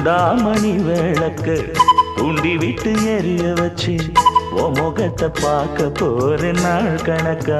சூடாமணி விளக்கு தூண்டி விட்டு எரிய வச்சு உன் முகத்தை பார்க்க போற நாள் கணக்கா